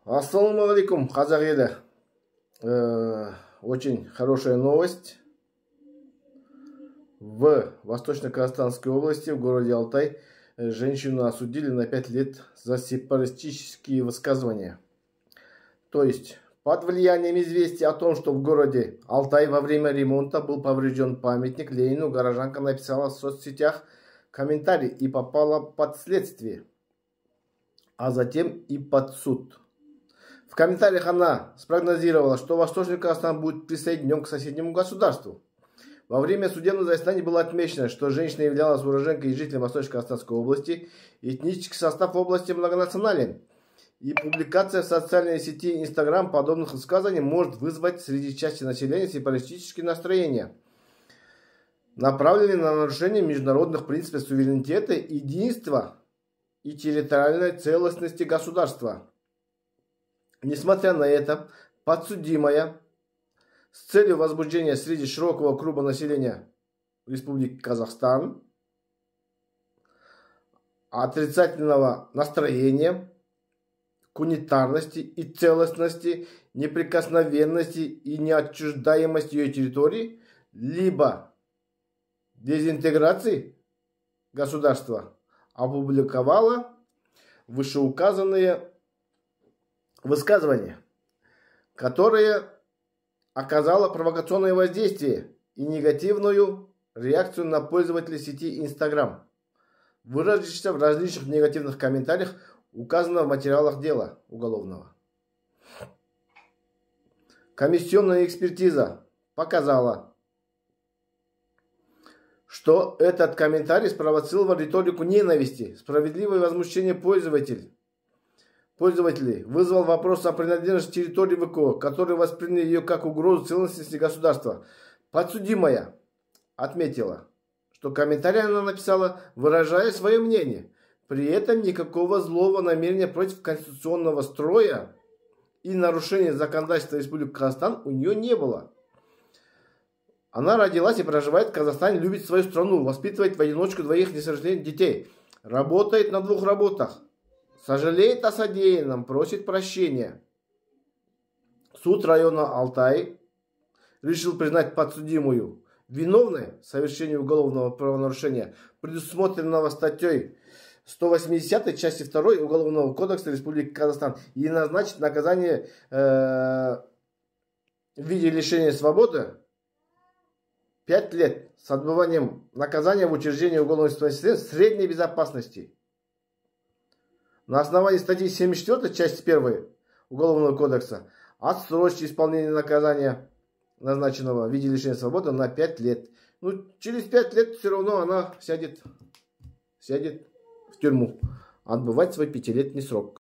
Ассаламу алейкум, қазақ елі. Очень хорошая новость. В Восточно-Казахстанской области, в городе Алтай, женщину осудили на 5 лет за сепаратистические высказывания. То есть, под влиянием известия о том, что в городе Алтай во время ремонта был поврежден памятник Ленину, горожанка написала в соцсетях комментарий и попала под следствие, а затем и под суд. В комментариях она спрогнозировала, что Восточный Казахстан будет присоединен к соседнему государству. Во время судебного заседания было отмечено, что женщина являлась уроженкой и жителем Восточно-Казахстанской области, этнический состав области многонационален, и публикация в социальной сети Instagram подобных высказаний может вызвать среди части населения сепаратистические настроения, направленные на нарушение международных принципов суверенитета, единства и территориальной целостности государства. Несмотря на это, подсудимая с целью возбуждения среди широкого круга населения Республики Казахстан отрицательного настроения к унитарности и целостности, неприкосновенности и неотчуждаемости ее территории, либо дезинтеграции государства, опубликовала вышеуказанные высказывание, которое оказало провокационное воздействие и негативную реакцию на пользователей сети Instagram, выразившись в различных негативных комментариях, указано в материалах дела уголовного. Комиссионная экспертиза показала, что этот комментарий спровоцировал риторику ненависти, справедливое возмущение пользователей, вызвал вопрос о принадлежности территории ВКО, которые восприняли ее как угрозу целостности государства. Подсудимая отметила, что комментарий она написала, выражая свое мнение. При этом никакого злого намерения против конституционного строя и нарушения законодательства Республики Казахстан у нее не было. Она родилась и проживает в Казахстане, любит свою страну, воспитывает в одиночку двоих несовершеннолетних детей, работает на 2 работах. Сожалеет о содеянном, просит прощения. Суд района Алтай решил признать подсудимую виновной в совершении уголовного правонарушения, предусмотренного статьей 180 части 2 Уголовного кодекса Республики Казахстан, и назначить наказание в виде лишения свободы 5 лет с отбыванием наказания в учреждении уголовной средней безопасности. На основании статьи 74 части 1 Уголовного кодекса отсрочить исполнение наказания, назначенного в виде лишения свободы, на 5 лет. Ну, через 5 лет все равно она сядет в тюрьму, отбывать свой 5-летний срок.